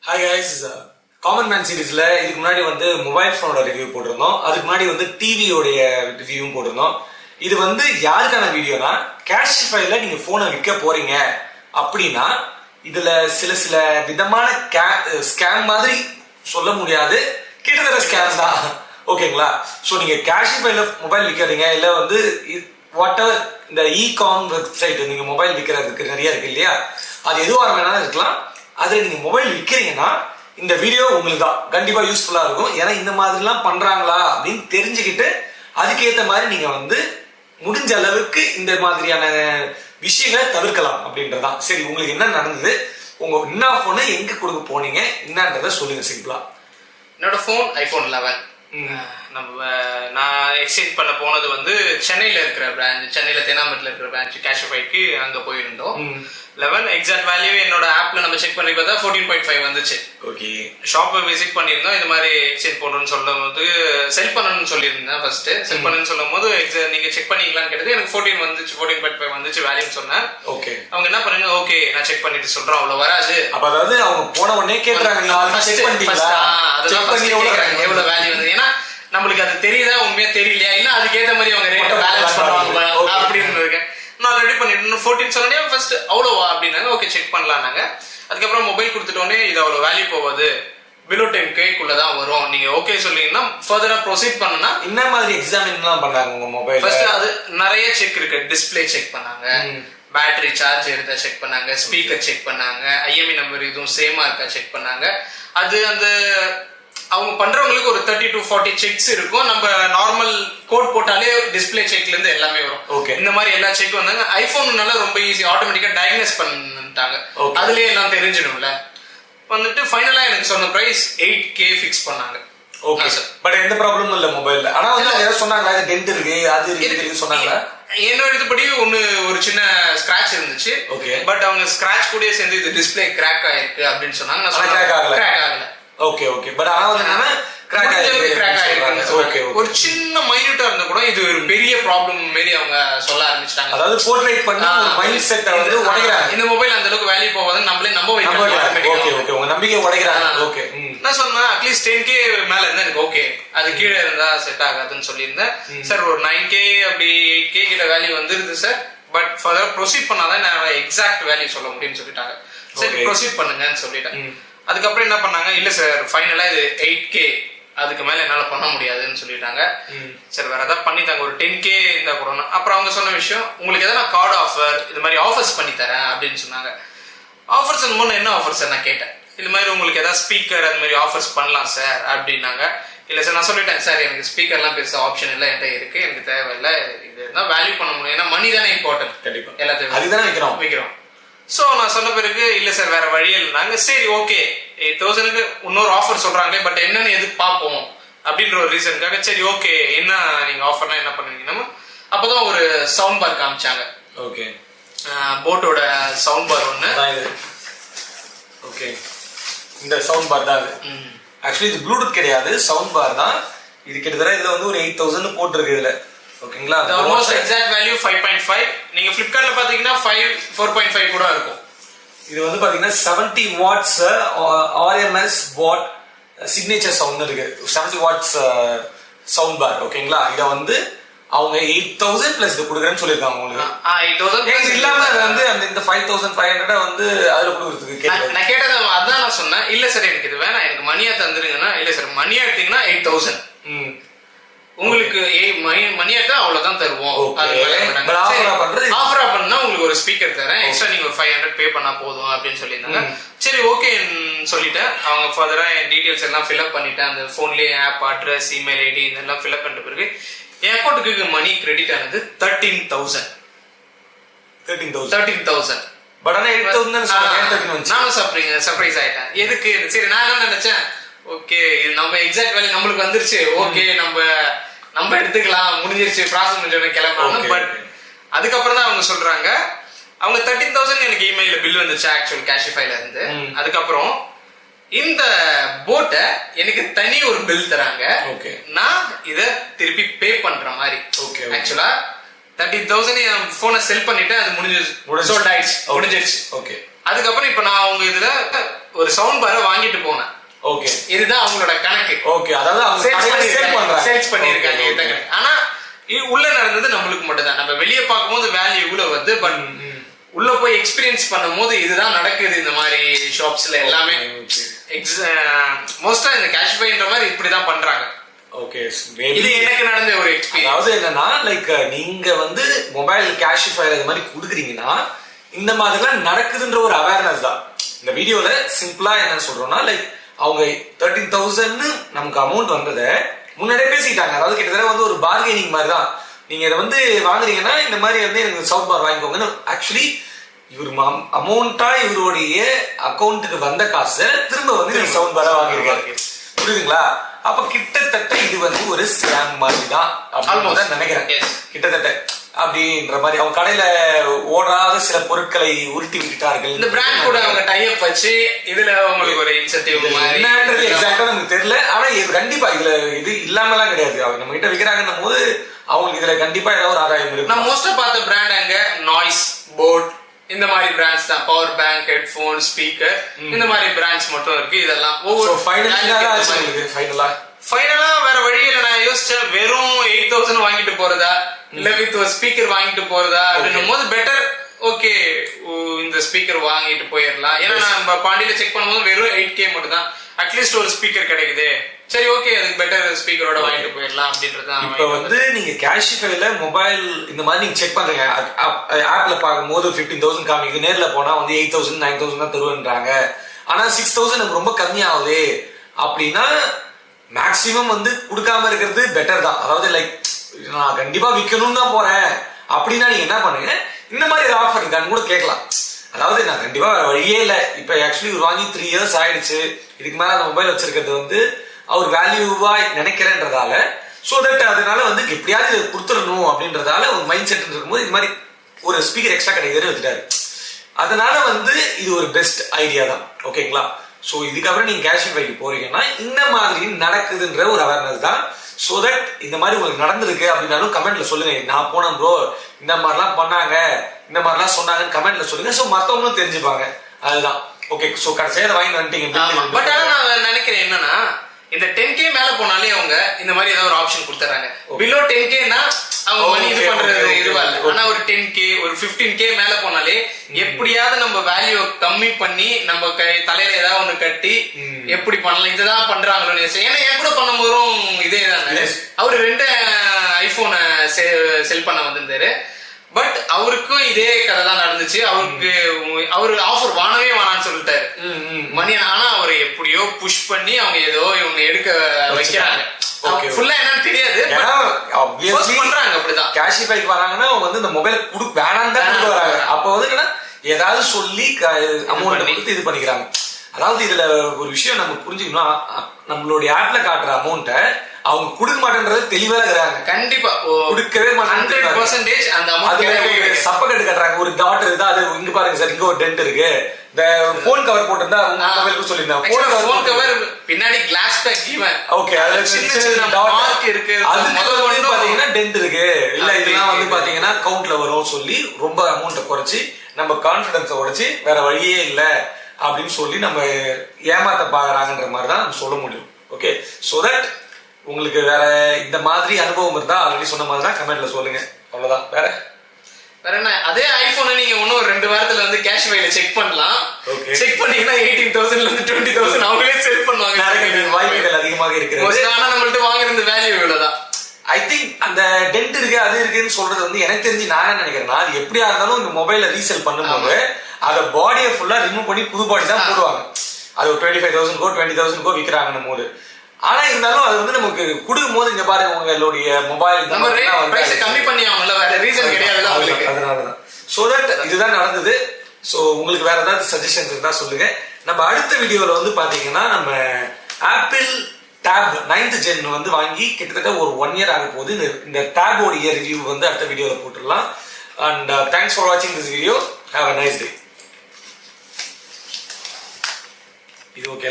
Hi guys, common man சீரீஸ்ல இதுக்கு முன்னாடி வந்து மொபைல் போனோட ரிவ்யூ போட்டிருந்தோம். அதுக்கு முன்னாடி வந்து டிவியோடைய ரிவ்யூவும் போட்டிருந்தோம். இது வந்து யாருக்கான வீடியோனா, கேஷிஃபைல நீங்க போனை விற்க போறீங்க அப்படின்னா இதுல சில விதமான ஸ்கேம் மாதிரி சொல்ல முடியாது, கிட்டத்தட்ட ஸ்கேம் தான். ஓகேங்களா? ஸோ நீங்க கேஷிஃபைல மொபைல் விற்கிறீங்க, இல்லை வந்து வாட் எவர் இந்த இகாம் வெப்சைட் நீங்க மொபைல் விற்கிறதுக்கு நிறைய இருக்கு இல்லையா, அது எதுவாக வேணாலும் இருக்கலாம். அதுல நீங்க மொபைல் விற்கிறீங்கன்னா இந்த வீடியோ உங்களுக்கு தான் கண்டிப்பா யூஸ்ஃபுல்லா இருக்கும். ஏன்னா இந்த மாதிரிலாம் பண்றாங்களா அப்படின்னு தெரிஞ்சுக்கிட்டு அதுக்கேற்ற மாதிரி நீங்க வந்து முடிஞ்ச அளவுக்கு இந்த மாதிரியான விஷயங்களை தவிர்க்கலாம் அப்படின்றதான். சரி, உங்களுக்கு என்ன நடந்தது, உங்க என்ன போனை எங்க கொடுக்க போனீங்க என்னன்றத சொல்லுங்க சிம்பிளா. என்னோட போன் ஐபோன் 11. நான் எக்ஸ்சேஞ்ச் பண்ண போனது வந்து சென்னையில இருக்கிற பிரான்ச், சென்னையில தேனாம்பேட்டில் இருக்கிற பிரான்ச் கேஷிஃபைக்கு அங்க போயிருந்தோம். 11 எக்ஸாக்ட் வேல்யூ என்னோட ஆப்ல நம்ம செக் பண்ணி பார்த்தா 14.5 வந்துச்சு. ஓகே, ஷாப்பை விசிட் பண்ணியிருந்தோம். இந்த மாதிரி எக்ஸ்சேஞ்ச் போடணும்னு சொல்லும் போது செல் பண்ணணும்னு சொல்லியிருந்தேன். ஃபர்ஸ்ட் செல் பண்ணணும்னு சொல்லும் போது நீங்க செக் பண்ணிக்கலாம்னு கேட்டது. எனக்கு 14 வந்துச்சு, 14.5 வந்துச்சு வேல்யூன்னு சொன்னேன். ஓகே, அவங்க என்ன பண்ணுங்க, ஓகே நான் செக் பண்ணிட்டு சொல்றேன், அவ்வளவு வராது. அப்ப அதாவது அவங்க போன உடனே கேக்குறாங்க எவ்வளவு வேல்யூ வந்து, ஏன்னா நம்மளுக்கு அது தெரியுதா உண்மையா தெரியலையா, இல்ல அதுக்கேற்ற மாதிரி அவங்க ரேட் பேலன்ஸ் பண்ணுவாங்க அப்படின்னு இருக்கேன். நான் ரெடி பண்ணிட்டு 14 சொன்னே ஃபர்ஸ்ட் அவ்வளோவா அப்படின்னாங்க. ஓகே செக் பண்ணலாம்னாங்க. அதுக்கப்புறம் மொபைல் கொடுத்துட்டோன்னே இது அவ்வளோ வேல்யூ போகாது, பிலோ 10K தான் வரும், நீங்க ஓகே சொல்லிங்கன்னா ஃபர்தரா ப்ரொசீட் பண்ணனா என்ன மாதிரி எக்ஸாமின்லாம் பண்ணாங்க உங்க மொபைல். ஃபர்ஸ்ட் அது நிறைய செக் இருக்கு. டிஸ்பிளே செக் பண்ணாங்க, பேட்டரி சார்ஜ் இருந்தா செக் பண்ணாங்க, ஸ்பீக்கர் செக் பண்ணாங்க, IMEI நம்பர் இதுவும் சேமா இருக்கா செக் பண்ணாங்க. அது அந்த அவங்க பண்றவங்களுக்கு ஒரு 30 to 40 செக்ஸ் இருக்கும். நம்ம நார்மல் கோட் போட்டாலே டிஸ்பிளே செக்ல இருந்து எல்லாமே வரும். ஓகே, இந்த மாதிரி எல்லா செக் வந்தாங்க. ஐபோன்னால ரொம்ப ஈஸி, ஆட்டோமேட்டிக்கா டயக்னோஸ் பண்ணிட்டாங்க. அதுலயே எல்லாம் தெரிஞ்சிடும்ல. வந்துட்டு ஃபைனலா எனக்கு சொன்ன பிரைஸ் 8K ஃபிக்ஸ் பண்ணாங்க. ஓகே சார், பட் எந்த ப்ராப்ளமும் இல்ல மொபைல்ல. ஆனா வந்து ஏதோ சொன்னாங்களா, இது டென்ட் இருக்கு அது இருக்கு சொன்னாங்களா? என்னோட இதுபடி ஒரு சின்ன ஸ்கிராட்ச் இருந்துச்சு. ஓகே, பட் அவங்க ஸ்கிராட்ச் கூடயே சேர்ந்து இது டிஸ்பிளே கிராக் ஆயிருக்கு அப்படின்னு சொன்னாங்க. நான் கிராக் ஆகல. ஓகே ஓகே, பட் ஆனா வந்து என்னன்னா கிராக் ஆயிருக்கு. ஒரு சின்ன மைன்யூட்டா இருந்தா கூட இது ஒரு பெரிய ப்ராப்ளம் மாதிரி அவங்க சொல்ல ஆரம்பிச்சிட்டாங்க. அதாவது போர்ட்ரேட் பண்ணி ஒரு மைண்ட் செட் வந்து உடைக்கிறாங்க. இந்த மொபைல் அந்த அளவுக்கு வேல்யூ போகாதுன்னு நம்மளே நம்ப வைக்கிறாங்க. ஓகே ஓகே, உங்க நம்பிக்கை உடைக்கிறாங்க. ஓகே, நான் சொன்னேன் அட்லீஸ்ட் 10K மேல இருந்தா எனக்கு ஓகே, அது கீழே இருந்தா செட் ஆகாதுன்னு சொல்லியிருந்தேன். சார் ஒரு 9K அப்படி 8K கிட்ட வேல்யூ வந்துருது சார், பட் ஃபர்தர் ப்ரொசீட் பண்ணாதான் நான் எக்ஸாக்ட் வேல்யூ சொல்ல முடியும்னு சொல்லிட்டாங்க. சரி ப்ரொசீட் பண்ணுங்கன்னு சொல்லிட்டேன். அதுக்கப்புறம் என்ன பண்ணாங்க, இல்ல சார் ஃபைனலா இது 8K, அதுக்கு மேல என்னால பண்ண முடியாதுன்னு சொல்லிட்டாங்க. சரி வேற ஏதாவது பண்ணி தாங்க, ஒரு 10K இருந்தா கூட. அப்புறம் அவங்க சொன்ன விஷயம், உங்களுக்கு எதனா கார்டு ஆஃபர் இது மாதிரி ஆஃபர்ஸ் பண்ணி தரேன் அப்படின்னு சொன்னாங்க. ஆஃபர்ஸ் என்ன ஆஃபர் சார் நான் கேட்டேன். இது மாதிரி உங்களுக்கு ஏதாவது ஸ்பீக்கர் அது மாதிரி ஆஃபர்ஸ் பண்ணலாம் சார் அப்படின்னாங்க. இல்ல சார் நான் சொல்லிட்டேன், சார் எனக்கு ஸ்பீக்கர்லாம் பெருசா ஆப்ஷன் இல்லை என்கிட்ட இருக்கு, எனக்கு தேவையில்லை, இதுதான் வேல்யூ பண்ண முடியும், ஏன்னா மணி தானே இம்பார்ட்டன்ட். கண்டிப்பா எல்லாத்தையும் அதுதானே வைக்கிறோம். சோ நான் சொன்ன பிறகு இல்ல சார் வேற வழி இல்லைனாங்க. சரி ஓகே 8,000க்கு இன்னொரு ஆஃபர் சொல்றாங்க, பட் என்னன்னு எது பார்ப்போம் அப்படின்ற ஒரு ரீசனுக்காக சரி ஓகே என்ன நீங்க ஆஃபர்னா என்ன பண்ணுவீங்கன்னா, அப்பதான் ஒரு சவுண்ட் பார் காமிச்சாங்க. ஓகே, போட்டோட சவுண்ட் பார் ஒண்ணு. ஓகே, இந்த சவுண்ட் பார் தான். ஆக்சுவலி இது ப்ளூடூத் கிடையாது, சவுண்ட் பார் தான். இது கிட்டத்தட்ட இதுல வந்து ஒரு 8,000 போட்டிருக்கு இதுல. ஓகேங்களா, ஆல்மோஸ்ட் எக்ஸாக்ட் வேல்யூ 5.5. நீங்க Flipkartல பாத்தீங்கன்னா 4.5 கூட இருக்கும். இது வந்து பாத்தீங்கன்னா 70 watts RMS watt signature sound இருக்கு. 70 வாட்ஸ் சவுண்ட் பார். ஓகேங்களா, இத வந்து அவங்க 8,000 பிளஸ் இது கொடுக்குறேன்னு சொல்லிருக்காங்க உங்களுக்கு. 8,000 இல்லாம வந்து அந்த இந்த 5,500 வந்து அதுல கொடுக்குறதுக்கு நான் கேட்டது அதான் நான் சொன்னேன். இல்ல சார் எனக்கு இது வேணாம், எனக்கு மணியா தந்துருங்கன்னா. இல்ல சார் மணியா எடுத்தீங்கன்னா 8,000 உங்களுக்கு மணி எடுத்தா அவ்வளவுதான் தருவோம். ஆஃபரா பண்ணா உங்களுக்கு ஒரு ஸ்பீக்கர் தரேன், எக்ஸ்ட்ரா நீங்க ஒரு 500 பே பண்ணா போதும் அப்படின்னு சொல்லியிருந்தாங்க. சரி ஓகேன்னு சொல்லிட்டேன். அவங்க ஃபர்தரா டீடைல்ஸ் எல்லாம் ஃபில்அப் பண்ணிட்டேன். அந்த போன்லயே ஆப் அட்ரஸ் இமெயில் ஐடி இதெல்லாம் ஃபில்அப் பண்ணிட்ட பிறகு என் அக்கௌண்ட்டுக்கு மணி கிரெடிட் ஆனது 13,000. பட் ஆனா 8,000 நானும் சர்ப்ரைஸ் ஆயிட்டேன். எதுக்கு சரி நான் என்ன நினைச்சேன், ஓகே நம்ம எக்ஸாக்ட் வேல்யூ நம்மளுக்கு வந்துருச்சு, ஓகே நம்ம எடுத்துக்கலாம், முடிஞ்சிருச்சு ப்ராசஸ் முடிஞ்சோட கிளம்பலாம். பட் அதுக்கப்புறம் தான் அவங்க சொல்றாங்க, அவங்க 13,000 எனக்கு இமெயில பில் வந்துச்சு ஆக்சுவல் கேஷிஃபைல இருந்து. அதுக்கப்புறம் இந்த போட்டை எனக்கு தனி ஒரு பில் தராங்க, நான் இத திருப்பி பே பண்ற மாதிரி. ஆக்சுவலா 30,000 என் போனை செல் பண்ணிட்டு அது முடிஞ்சிருச்சு. அதுக்கப்புறம் இப்ப நான் அவங்க இதுல ஒரு சவுண்ட் பாரை வாங்கிட்டு போனேன். ஓகே, இதுதான் அவங்களோட கணக்கு. ஓகே, அதாவது அவங்க சேல்ஸ் பண்ணிருக்காங்க. இதுதான் கணக்கு. ஆனா உள்ள நடந்தது நம்மளுக்கு மட்டும் தான். நம்ம வெளியே பார்க்கும்போது வேல்யூ இவ்வளவு வருது, பட் உள்ள போய் எக்ஸ்பீரியன்ஸ் பண்ணும் போது இதுதான் நடக்குது இந்த மாதிரி ஷாப்ஸ்ல எல்லாமே. மோஸ்டா இந்த கேஷ்பைன்ற மாதிரி இப்படிதான் பண்றாங்க. ஓகே, இது எனக்கு நடந்த ஒரு எக்ஸ்பீரியன்ஸ். அதாவது என்னன்னா, லைக் நீங்க வந்து மொபைல் கேஷிஃபையர் இது மாதிரி குடுக்குறீங்கன்னா இந்த மாதிரிலாம் நடக்குதுன்ற ஒரு அவேர்னஸ் தான். இந்த வீடியோல சிம்பிளா என்ன சொல்றோம்னா, லைக் அவங்க 13,000 நமக்கு அமௌண்ட் வந்ததை முன்னாடியே பேசிட்டாங்க. அதாவது கிட்டத்தட்ட வந்து ஒரு பார்கெனிங் மாதிரி தான். நீங்க இதை வந்து வாங்குறீங்கன்னா இந்த மாதிரி வந்து எனக்கு சவுத் பார் வாங்கிக்கோங்கன்னு ஆக்சுவலி இவர் அமௌண்டா இவருடைய அக்கௌண்ட்டுக்கு வந்த காசை திரும்ப வந்து சவுண்ட் பாரா வாங்கியிருக்காரு. புரியுதுங்களா? அப்ப கிட்டத்தட்ட இது வந்து ஒரு ஸ்கேம் மாதிரி தான் அப்படின்னு நினைக்கிறேன். கிட்டத்தட்ட அப்படின்ற மாதிரி அவங்க கடையில ஓடாத சில பொருட்களை உருட்டி விட்டுட்டார்கள். இந்த பிராண்ட் கூட அவங்க டை அப் வச்சு இதுல உங்களுக்கு ஒரு இன்சென்டிவ் என்னன்றது எக்ஸாக்ட்டா நமக்கு தெரியல. ஆனா இது கண்டிப்பா இதுல இது இல்லாமலாம் கிடையாது. அவங்க நம்ம கிட்ட விக்கிறாங்கன்னும் போது அவங்களுக்கு இதுல கண்டிப்பா ஏதாவது ஒரு ஆதாயம் இருக்கு. நான் மோஸ்டா பார்த்த பிராண்ட் அங்க நாய்ஸ் போட் இந்த மாதிரி பிராண்ட்ஸ் தான். பவர் பேங்க், ஹெட்போன், ஸ்பீக்கர் இந்த மாதிரி பிராண்ட்ஸ் மட்டும் இருக்கு. இதெல்லாம் ஒவ்வொரு ஃபைனலா வேற வழியில நான் யோசிச்சேன், வெறும் 8,000 வாங்கிட்டு போறதா இல்ல வித் ஒரு ஸ்பீக்கர் வாங்கிட்டு போறதா அப்படின்னும் போது பெட்டர். ஓகே, இந்த ஸ்பீக்கர் வாங்கிட்டு போயிடலாம். ஏன்னா நம்ம பாண்டியில செக் பண்ணும்போது வெறும் 8K மட்டும் தான். அட்லீஸ்ட் ஒரு ஸ்பீக்கர் கிடைக்குது. சரி, ஓகே, அதுக்கு பெட்டர் ஸ்பீக்கரோட வாங்கிட்டு போயிடலாம் அப்படின்றது. இப்ப வந்து நீங்க கேஷிஃபைல மொபைல் இந்த மாதிரி நீங்க செக் பண்றீங்க. ஆப்ல பார்க்கும்போது 15,000 காமிக்குது. நேர்ல போனா வந்து 8,000 9,000 தான் தருவேன்றாங்க. ஆனா 6,000 நமக்கு ரொம்ப கம்மியாகுது அப்படின்னா மேக்சிமம் வந்து கொடுக்காம இருக்கிறது பெட்டர் தான். அதாவது லைக் நான் கண்டிப்பா விற்கணும்னு தான் போறேன் அப்படின்னா நீங்க என்ன பண்ணுங்க, இந்த மாதிரி ஒரு ஆஃபர் இருக்கான்னு கூட கேட்கலாம். அதாவது நான் கண்டிப்பா வேற வழியே இல்லை. இப்ப ஆக்சுவலி ஒரு வாங்கி 3 years ஆயிடுச்சு. இதுக்கு மேல அந்த மொபைல் வச்சிருக்கிறது வந்து அவர் வேல்யூவா நினைக்கிறேன்றதால, சோ தட் அதனால வந்து எப்படியாவது கொடுத்துடணும் அப்படின்றதால ஒரு மைண்ட் செட் இருக்கும்போது இது மாதிரி ஒரு ஸ்பீக்கர் எக்ஸ்ட்ரா கிடைக்கிறது வச்சுட்டாரு. அதனால வந்து இது ஒரு பெஸ்ட் ஐடியா தான். ஓகேங்களா? சோ இதுக்கப்புறம் நீங்க கேஷிஃபைக்கு போறீங்கன்னா இந்த மாதிரி நடக்குதுன்ற ஒரு அவேர்னஸ் தான். சோ தட் இந்த மாதிரி உங்களுக்கு நடந்திருக்கு அப்படின்னாலும் கமெண்ட்ல சொல்லுங்க. நான் போனேன் ப்ரோ, இந்த மாதிரிலாம் பண்ணாங்க, இந்த மாதிரிலாம் சொன்னாங்கன்னு கமெண்ட்ல சொல்லுங்க. சோ மத்தவங்களும் தெரிஞ்சுப்பாங்க. அதுதான். ஓகே, சோ கடைசியா வாங்கி வந்துட்டீங்க. பட் ஆனா நான் நினைக்கிறேன் என்னன்னா, இந்த 10K மேல போனாலே அவங்க இந்த மாதிரி ஏதாவது ஒரு ஆப்ஷன் கொடுத்துறாங்க. பிலோ 10Kனா அவங்க மணி இது பண்றது இதுவா இல்ல. ஆனா ஒரு 10K ஒரு 15K மேல போனாலே எப்படியாவது நம்ம வேல்யூ கம்மி பண்ணி நம்ம தலையில ஏதாவது ஒண்ணு கட்டி எப்படி பண்ணலாம், இதுதான் பண்றாங்களோ. ஏன்னா என் கூட பண்ணும்போதும் இதே தானே. அவரு 2 ஐபோனை செல் பண்ண வந்திருந்தாரு. பட் அவருக்கும் இதே கதை தான் நடந்துச்சு. அவரு ஆஃபர் வானவே வேணான்னு சொல்லிட்டாரு மணி. ஆனா அவர் எப்படியோ புஷ் பண்ணி அவங்க ஏதோ இவங்க எடுக்க வைக்கிறாங்க. ஃபுல்லா என்னன்னு தெரியாது, பண்றாங்க. அப்படிதான் கேஷிஃபைக்கு வராங்கன்னா அவங்க வந்து இந்த மொபைல் வேணாம் தான் கொண்டு வராங்க. அப்ப வந்து ஏதாவது சொல்லி அமௌண்ட் கொடுத்து இது பண்ணிக்கிறாங்க. அதாவது இதுல ஒரு விஷயம் நம்ம புரிஞ்சுக்கணும். நம்மளுடைய ஆப்ல காட்டுற அமௌண்ட்டை அவங்க கொடுக்க மாட்டேன்றது தெளிவா இருக்கிறாங்க. கண்டிப்பா கொடுக்கவே மாட்டாங்க. 100% அந்த அமௌண்ட் சப்பக்கட்டு கட்டுறாங்க. ஒரு டாட் இருந்தா அது இங்க பாருங்க சார், இங்க ஒரு டென்ட் இருக்கு. இந்த போன் கவர் போட்டிருந்தா மொபைலுக்கு சொல்லிருந்தாங்க. போன் கவர் பின்னாடி கிளாஸ் பேக் ஈவன். ஓகே, அதுல சின்ன டாட் இருக்கு. அது வந்து பாத்தீங்கன்னா டென்ட் இருக்கு. இல்ல இதெல்லாம் வந்து பாத்தீங்கன்னா கவுண்ட்ல வரும் சொல்லி ரொம்ப அமௌண்ட்டை குறைச்சி நம்ம கான்பிடன்ஸை உடைச்சு வேற வழியே இல்ல அப்படின்னு சொல்லி நம்ம ஏமாத்த பாக்குறாங்கன்ற மாதிரி தான் நம்ம சொல்ல முடியும். ஓகே, சோ தட் உங்களுக்கு வேற இந்த மாதிரி அனுபவம் இருந்தா ஆல்ரெடி சொன்ன மாதிரி தான் கமெண்ட்ல சொல்லுங்க. அவ்வளவுதான். வேற என்ன, அதே ஐபோனை நீங்க இன்னும் ஒரு 2 வாரத்துல வந்து கேஷ்பைல செக் பண்ணலாம். செக் பண்ணீங்கன்னா 18,000ல இருந்து 20,000 அவங்களே செல் பண்ணுவாங்க. வாய்ப்புகள் அதிகமாக இருக்கிறது. ஆனா நம்மள்ட்ட வாங்குற வேல்யூ இவ்வளவுதான். ஐ திங்க் அந்த டென்ட் இருக்கு அது இருக்குன்னு சொல்றது வந்து எனக்கு தெரிஞ்சு நான் என்ன நினைக்கிறேன்னா, அது எப்படியா இருந்தாலும் இந்த மொபைல ரீசேல் பண்ணும்போது அதை பாடியை ஃபுல்லா ரிமூவ் பண்ணி புது பாடி தான் போடுவாங்க. அது ஒரு 25,000 20,000 விற்கிறாங்கன்னு போது. ஆனா இருந்தாலும் அது வந்து நமக்கு கொடுக்கும் போது இங்க பாருங்க உங்களுடைய மொபைல் நம்ம பிரைஸ் கம்மி பண்ணி ஆகணும்ல, வேற ரீசன் கிடையாது உங்களுக்கு. அதனாலதான். சோ தட் இதுதான் நடந்தது. சோ உங்களுக்கு வேற ஏதாவது சஜஷன்ஸ் இருந்தா சொல்லுங்க. நம்ம அடுத்த வீடியோல வந்து பாத்தீங்கன்னா நம்ம ஆப்பிள் டேப் 9th Gen வந்து வாங்கி கிட்டத்தட்ட ஒரு 1 year ஆக போகுது. இந்த டேபோடைய ரிவ்யூ வந்து அடுத்த வீடியோல போட்டுடலாம். அண்ட் தேங்க்ஸ் ஃபார் வாட்சிங் this video. Have a nice day. இது ஓகே.